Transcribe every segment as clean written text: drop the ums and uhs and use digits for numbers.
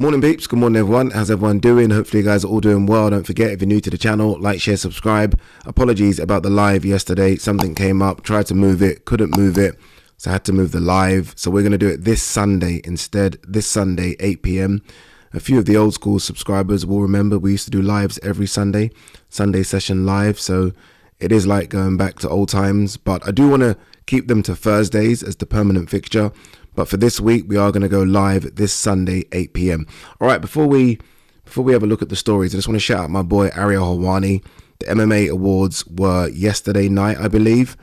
Morning peeps, good morning everyone. How's everyone doing? Hopefully you guys are all doing well. Don't forget, if you're new to the channel, like, share, subscribe. Apologies about the live yesterday. Something came up, tried to move it, couldn't move it, so I had to move the live. So we're going to do it this Sunday instead, this Sunday, 8 p.m. A few of the old school subscribers will remember we used to do lives every Sunday session live. So it is like going back to old times, but I do want to keep them to Thursdays as the permanent fixture. But for this week, we are going to go live this Sunday, 8 p.m. All right, before we have a look at the stories, I just want to shout out my boy, Ariel Helwani. The MMA awards were yesterday night, I believe,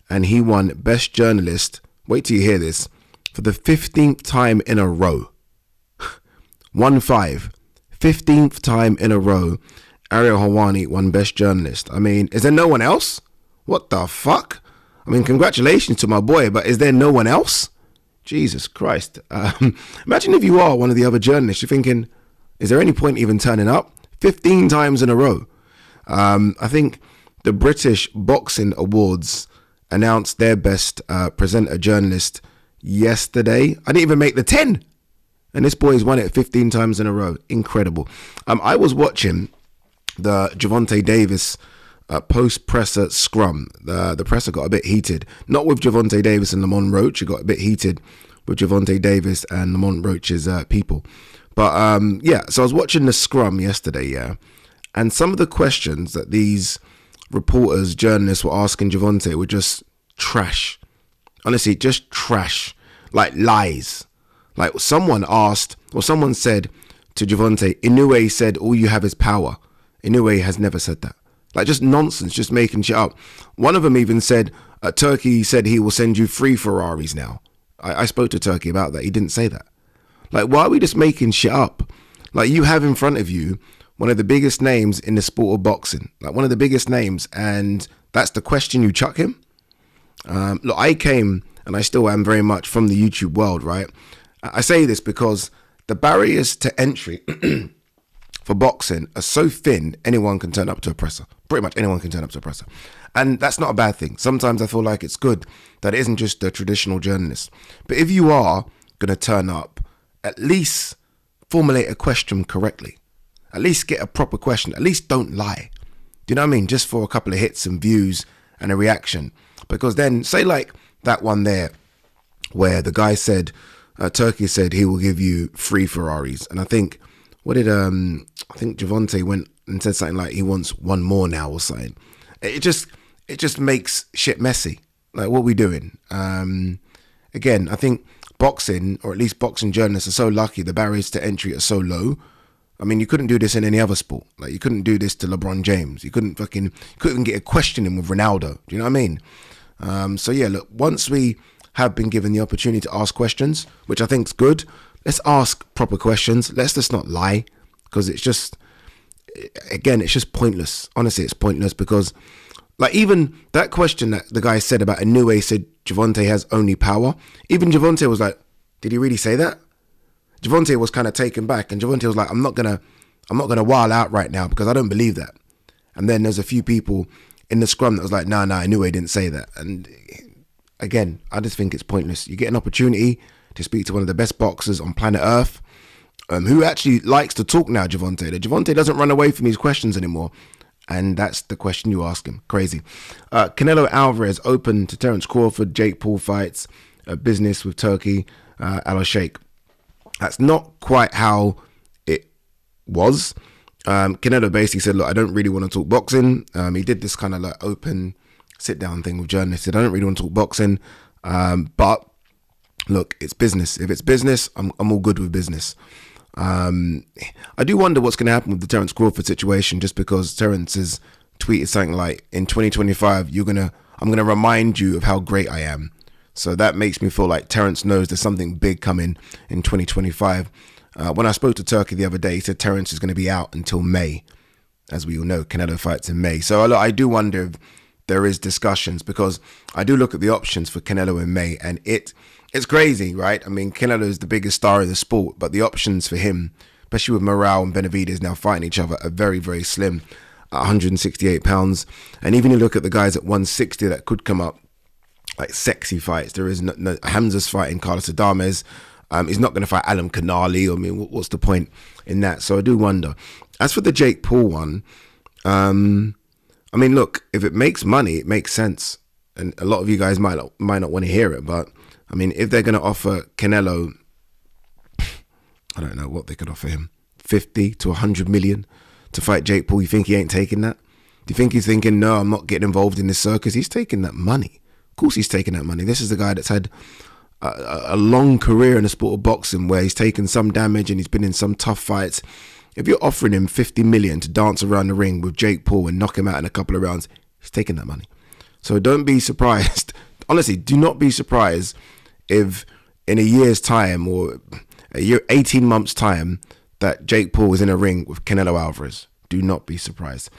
and he won Best Journalist, wait till you hear this, for the 15th time in a row. 15th time in a row, Ariel Helwani won Best Journalist. I mean, is there no one else? What the fuck? I mean, congratulations to my boy, but is there no one else? Jesus Christ. Imagine if you are one of the other journalists, you're thinking, is there any point even turning up? 15 times in a row. I think the British Boxing Awards announced their best presenter journalist yesterday. I didn't even make the 10. And this boy's won it 15 times in a row. Incredible. I was watching the Gervonta Davis post-presser scrum. The presser got a bit heated. Not with Gervonta Davis and Lamont Roach. It got a bit heated with Gervonta Davis and Lamont Roach's people. But yeah, so I was watching the scrum yesterday, yeah. And some of the questions that these reporters, journalists were asking Gervonta were just trash. Honestly, just trash. Like lies. Like someone asked, or someone said to Gervonta, Inoue said, all you have is power. Inoue has never said that. Like just nonsense, just making shit up. One of them even said, Turkey said he will send you 3 Ferraris now. I spoke to Turkey about that. He didn't say that. Like, why are we just making shit up? Like, you have in front of you one of the biggest names in the sport of boxing. Like, one of the biggest names. And that's the question you chuck him? Look, I came, and I still am very much from the YouTube world, right? I say this because the barriers to entry for boxing are so thin, anyone can turn up to a presser. Pretty much anyone can turn up to a presser. And that's not a bad thing. Sometimes I feel like it's good that it isn't just the traditional journalist. But if you are going to turn up, at least formulate a question correctly. At least get a proper question. At least don't lie. Do you know what I mean? Just for a couple of hits and views and a reaction. Because then, say like that one there, where the guy said, Turkey said he will give you 3 Ferraris. And I think, I think Gervonta went and said something like he wants 1 more now or something. It just makes shit messy. Like, what are we doing? Again, I think boxing, or at least boxing journalists, are so lucky. The barriers to entry are so low. I mean, you couldn't do this in any other sport. Like, you couldn't do this to LeBron James. You couldn't get a question in with Ronaldo. Do you know what I mean? So yeah, look, once we have been given the opportunity to ask questions, which I think is good, let's ask proper questions. Let's just not lie, because it's just, again, it's just pointless. Honestly, it's pointless because, like, even that question that the guy said about Inoue said Gervonta has only power. Even Gervonta was like, did he really say that? Gervonta was kind of taken back, and Gervonta was like, I'm not gonna wild out right now because I don't believe that. And then there's a few people in the scrum that was like, nah, Inoue didn't say that. And again, I just think it's pointless. You get an opportunity to speak to one of the best boxers on planet Earth, who actually likes to talk now, Gervonta. Gervonta doesn't run away from these questions anymore. And that's the question you ask him. Crazy. Canelo Alvarez open to Terence Crawford, Jake Paul fights, business with Turkey, ALalshikh. That's not quite how it was. Canelo basically said, look, I don't really want to talk boxing. He did this kind of like open sit down thing with journalists. He said, I don't really want to talk boxing. But look, it's business. If it's business, I'm all good with business. I do wonder what's going to happen with the Terence Crawford situation, just because Terence has tweeted something like, in 2025, I'm going to remind you of how great I am. So that makes me feel like Terence knows there's something big coming in 2025. When I spoke to Turkey the other day, he said Terence is going to be out until May. As we all know, Canelo fights in May. So I do wonder if there is discussions, because I do look at the options for Canelo in May, and it's crazy, right? I mean, Canelo is the biggest star of the sport, but the options for him, especially with Morale and Benavidez now fighting each other, are very, very slim at 168 pounds. And even you look at the guys at 160 that could come up, like sexy fights. There is no Hamza's fighting Carlos Adames. He's not going to fight Alan Canali. I mean, what's the point in that? So I do wonder. As for the Jake Paul one, I mean, look, if it makes money, it makes sense. And a lot of you guys might not want to hear it, but I mean, if they're going to offer Canelo, I don't know what they could offer him, 50 to 100 million to fight Jake Paul. You think he ain't taking that? Do you think he's thinking, no, I'm not getting involved in this circus? He's taking that money. Of course he's taking that money. This is the guy that's had a long career in the sport of boxing where he's taken some damage and he's been in some tough fights. If you're offering him 50 million to dance around the ring with Jake Paul and knock him out in a couple of rounds, he's taking that money. So don't be surprised. Honestly, do not be surprised if in a year's time or 18 months time that Jake Paul is in a ring with Canelo Alvarez. Do not be surprised.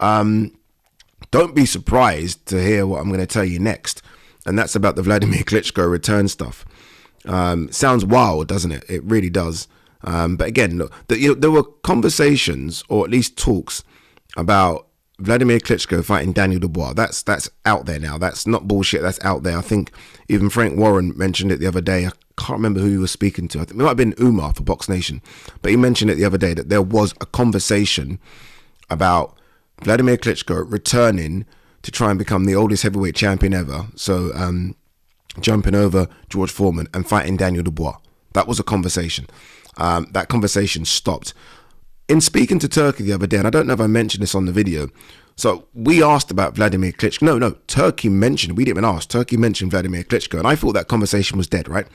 Don't be surprised to hear what I'm going to tell you next. And that's about the Wladimir Klitschko return stuff. Sounds wild, doesn't it? It really does. But again, look, there were conversations, or at least talks, about Wladimir Klitschko fighting Daniel Dubois. That's out there now. That's not bullshit. That's out there. I think even Frank Warren mentioned it the other day. I can't remember who he was speaking to. I think it might have been Umar for Box Nation. But he mentioned it the other day that there was a conversation about Wladimir Klitschko returning to try and become the oldest heavyweight champion ever. So jumping over George Foreman and fighting Daniel Dubois. That was a conversation. That conversation stopped. In speaking to Turkey the other day, and I don't know if I mentioned this on the video, so we asked about Wladimir Klitschko. No, Turkey mentioned, we didn't even ask, Turkey mentioned Wladimir Klitschko, and I thought that conversation was dead, right?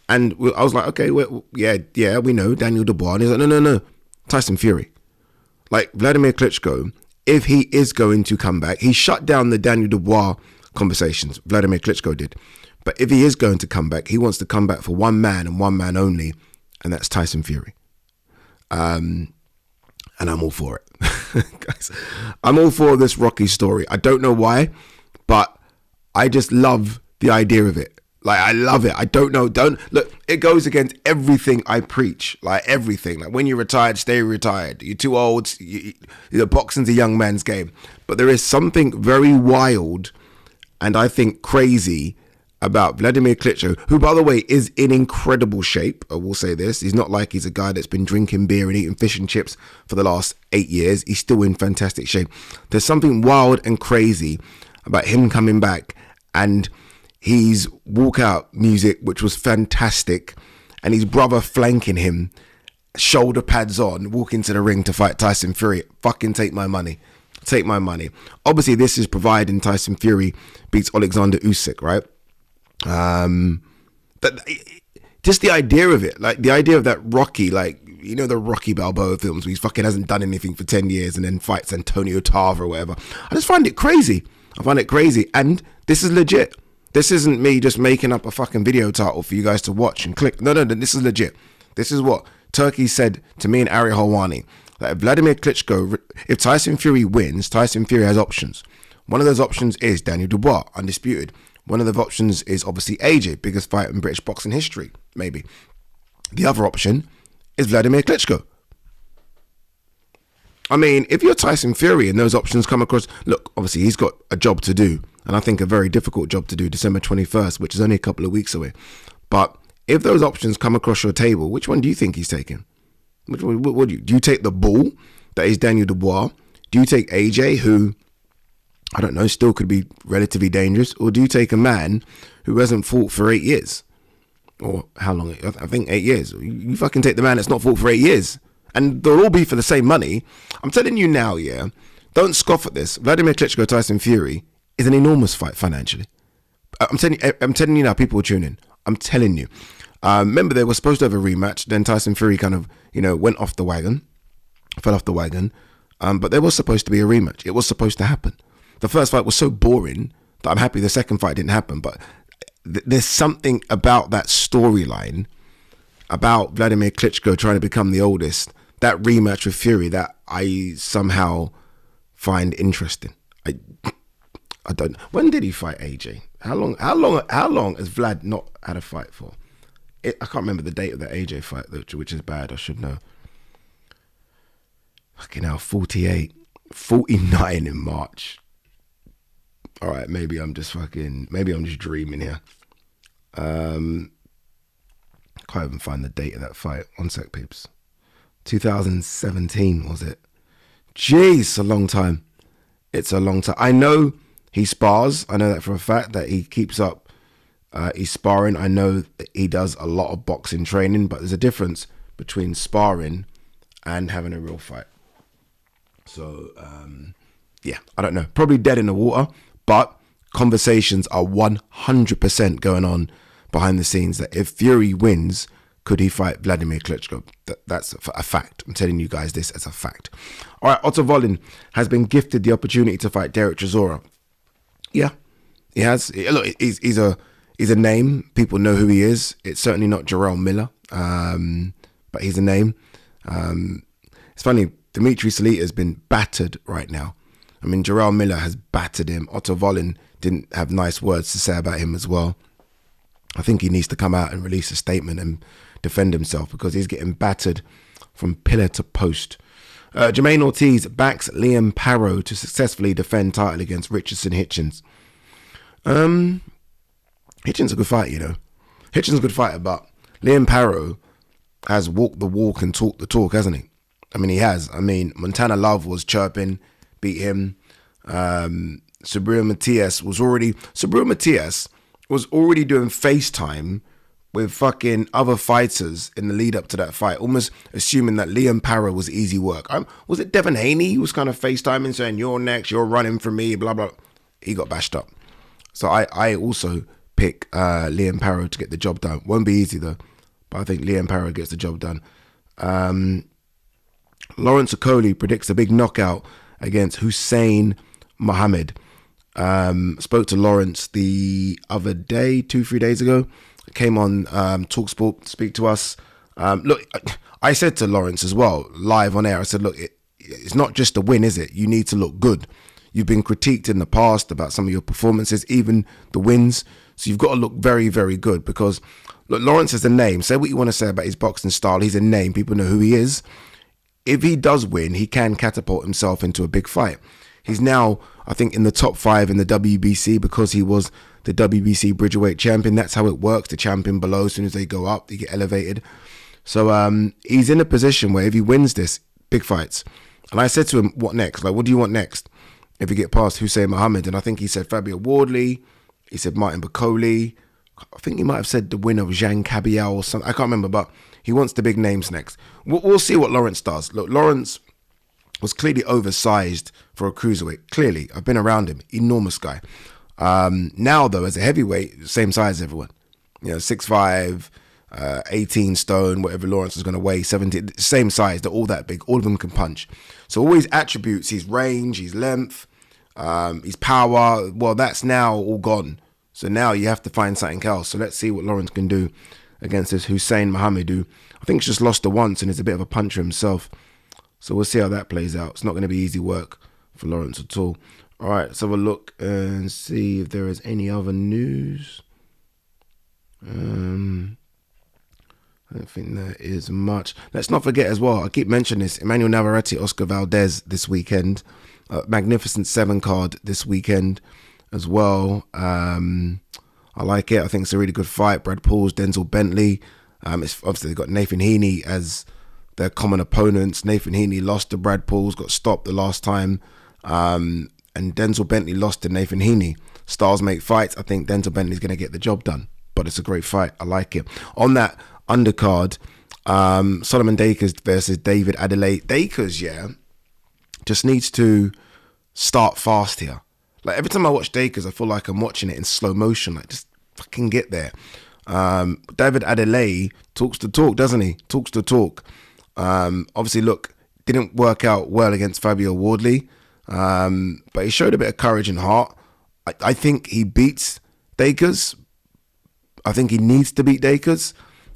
And I was like, okay, well, yeah, we know, Daniel Dubois. And he's like, no, Tyson Fury. Like, Wladimir Klitschko, if he is going to come back, he shut down the Daniel Dubois conversations, Wladimir Klitschko did. But if he is going to come back, he wants to come back for one man and one man only, and that's Tyson Fury. And I'm all for it. Guys, I'm all for this Rocky story. I don't know why, but I just love the idea of it. Like, I love it. I don't know. Look, it goes against everything I preach. Like, everything. Like, when you're retired, stay retired. You're too old. Boxing's a young man's game. But there is something very wild and I think crazy about Wladimir Klitschko, who, by the way, is in incredible shape. I will say this. He's not like he's a guy that's been drinking beer and eating fish and chips for the last 8 years. He's still in fantastic shape. There's something wild and crazy about him coming back, and his walkout music, which was fantastic, and his brother flanking him, shoulder pads on, walking to the ring to fight Tyson Fury. Fucking take my money. Take my money. Obviously, this is providing Tyson Fury beats Oleksandr Usyk, right? But just the idea of it, like the idea of that Rocky, like, you know, the Rocky Balboa films where he fucking hasn't done anything for 10 years and then fights Antonio Tarver or whatever. I just find it crazy. I find it crazy. And this is legit. This isn't me just making up a fucking video title for you guys to watch and click. No, this is legit. This is what Turkey said to me and Ariel Helwani. That if Wladimir Klitschko, if Tyson Fury wins, Tyson Fury has options. One of those options is Daniel Dubois, undisputed. One of the options is obviously AJ, biggest fight in British boxing history, maybe. The other option is Wladimir Klitschko. I mean, if you're Tyson Fury and those options come across, look, obviously he's got a job to do, and I think a very difficult job to do, December 21st, which is only a couple of weeks away. But if those options come across your table, which one do you think he's taking? Which one, what do you take the bull that is Daniel Dubois? Do you take AJ, who, I don't know, still could be relatively dangerous? Or do you take a man who hasn't fought for 8 years? Or how long? I think 8 years. You fucking take the man that's not fought for 8 years. And they'll all be for the same money. I'm telling you now, yeah, don't scoff at this. Wladimir Klitschko, Tyson Fury is an enormous fight financially. I'm telling you now, people will tune in. I'm telling you. Remember, they were supposed to have a rematch. Then Tyson Fury kind of, went off the wagon, fell off the wagon. But there was supposed to be a rematch. It was supposed to happen. The first fight was so boring that I'm happy the second fight didn't happen. But there's something about that storyline, about Wladimir Klitschko trying to become the oldest, that rematch with Fury, that I somehow find interesting. I don't. When did he fight AJ? How long has Vlad not had a fight for? I can't remember the date of the AJ fight, which is bad. I should know. Fucking hell, 48, 49 in March. All right, maybe I'm just dreaming here. Can't even find the date of that fight. One sec, peeps. 2017, was it? Jeez, a long time. It's a long time. I know he spars. I know that for a fact, that he keeps up. He's sparring. I know that he does a lot of boxing training, but there's a difference between sparring and having a real fight. So, yeah, I don't know. Probably dead in the water, but conversations are 100% going on behind the scenes that if Fury wins, could he fight Wladimir Klitschko? That's a fact. I'm telling you guys this as a fact. All right, Otto Wallin has been gifted the opportunity to fight Derek Chisora. Yeah, he has. Look, he's a name. People know who he is. It's certainly not Jarrell Miller, but he's a name. It's funny, Dimitri Salita has been battered right now. I mean, Jarrell Miller has battered him. Otto Wallin didn't have nice words to say about him as well. I think he needs to come out and release a statement and defend himself, because he's getting battered from pillar to post. Jermaine Ortiz backs Liam Parrow to successfully defend title against Richardson Hitchens. Hitchens a good fighter, you know. Hitchens a good fighter, but Liam Parrow has walked the walk and talked the talk, hasn't he? I mean, he has. I mean, Montana Love was chirping, beat him. Subriel Matias was already doing FaceTime with fucking other fighters in the lead up to that fight, almost assuming that Liam Parrow was easy work. Was it Devin Haney who was kind of FaceTiming, saying, "You're next, you're running for me," blah, blah. He got bashed up. So I also pick Liam Parrow to get the job done. Won't be easy though, but I think Liam Parrow gets the job done. Lawrence Okoli predicts a big knockout against Hussein Mohammed. Spoke to Lawrence the other day, 2-3 days ago. Came on TalkSport to speak to us. Look, I said to Lawrence as well, live on air, I said, look, it's not just a win, is it? You need to look good. You've been critiqued in the past about some of your performances, even the wins. So you've got to look very, very good, because look, Lawrence is a name. Say what you want to say about his boxing style. He's a name. People know who he is. If he does win, he can catapult himself into a big fight. He's now, I think, in the top 5 in the WBC because he was the WBC Bridgerweight champion. That's how it works. The champion below, as soon as they go up, they get elevated. So he's in a position where if he wins this, big fights. And I said to him, what next? Like, what do you want next if you get past Hussein Mohammed? And I think he said Fabio Wardley. He said Martin Bacoli. I think he might have said the winner of Jean Cabial or something. I can't remember, but he wants the big names next. We'll see what Lawrence does. Look, Lawrence was clearly oversized for a cruiserweight. Clearly, I've been around him. Enormous guy. Now, though, as a heavyweight, same size as everyone. You know, 6'5", 18 stone, whatever Lawrence is going to weigh, 70, same size. They're all that big. All of them can punch. So all his attributes, his range, his length, his power, well, that's now all gone. So now you have to find something else. So let's see what Lawrence can do against this Hussein Mohammed, who I think just lost to once and is a bit of a puncher himself. So we'll see how that plays out. It's not going to be easy work for Lawrence at all. All right, let's have a look and see if there is any other news. I don't think there is much. Let's not forget as well, I keep mentioning this, Emmanuel Navarrete, Oscar Valdez this weekend. Magnificent 7 card this weekend as well. I like it. I think it's a really good fight. Brad Pauls, Denzel Bentley. It's obviously they've got Nathan Heaney as their common opponents. Nathan Heaney lost to Brad Pauls, got stopped the last time. And Denzel Bentley lost to Nathan Heaney. Styles make fights. I think Denzel Bentley's going to get the job done. But it's a great fight. I like it. On that undercard, Solomon Dakers versus David Adelaide. Dakers, yeah, just needs to start fast here. Like, every time I watch Dakers, I feel like I'm watching it in slow motion. Like, just fucking get there. David Adelaide talks the talk, doesn't he? Talks the talk. Obviously, look, didn't work out well against Fabio Wardley, but he showed a bit of courage and heart. I think he beats Dakers. I think he needs to beat Dakers,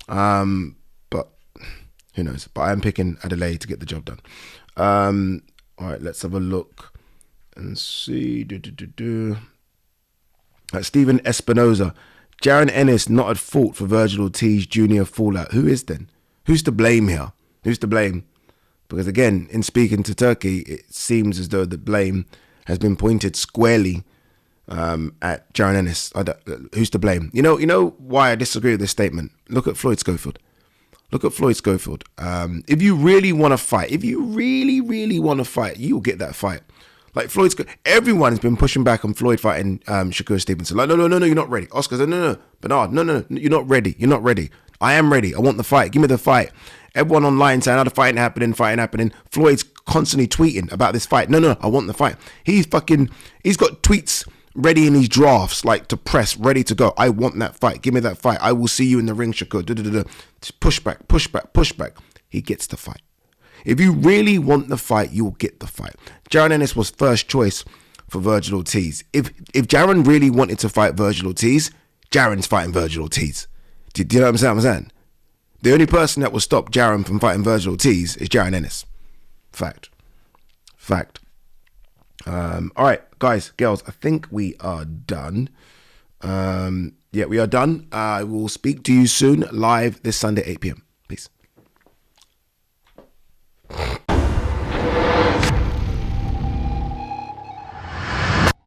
but who knows? But I'm picking Adelaide to get the job done. All right, let's have a look and see. Stephen Espinoza. Jaron Ennis not at fault for Virgil Ortiz Jr. fallout. Who is then? Who's to blame here? Who's to blame? Because again, in speaking to Turkey, it seems as though the blame has been pointed squarely at Jaron Ennis. Who's to blame? You know why I disagree with this statement? Look at Floyd Schofield. Look at Floyd Schofield. If you really want to fight, you'll get that fight. Like everyone's been pushing back on Floyd fighting Shakur Stevenson. Like, no, you're not ready. Oscar said, no, Bernard, no, you're not ready. You're not ready. I am ready. I want the fight. Give me the fight. Everyone online saying, the fighting happening. Floyd's constantly tweeting about this fight. No, I want the fight. He's got tweets ready in his drafts, like to press, ready to go. I want that fight. Give me that fight. I will see you in the ring, Shakur. Just push back. He gets the fight. If you really want the fight, you'll get the fight. Jaron Ennis was first choice for Virgil Ortiz. If Jaron really wanted to fight Virgil Ortiz, Jaron's fighting Virgil Ortiz. Do you know what I'm saying? The only person that will stop Jaron from fighting Virgil Ortiz is Jaron Ennis. Fact. All right, guys, girls, I think we are done. We are done. I will speak to you soon, live this Sunday, 8 p.m.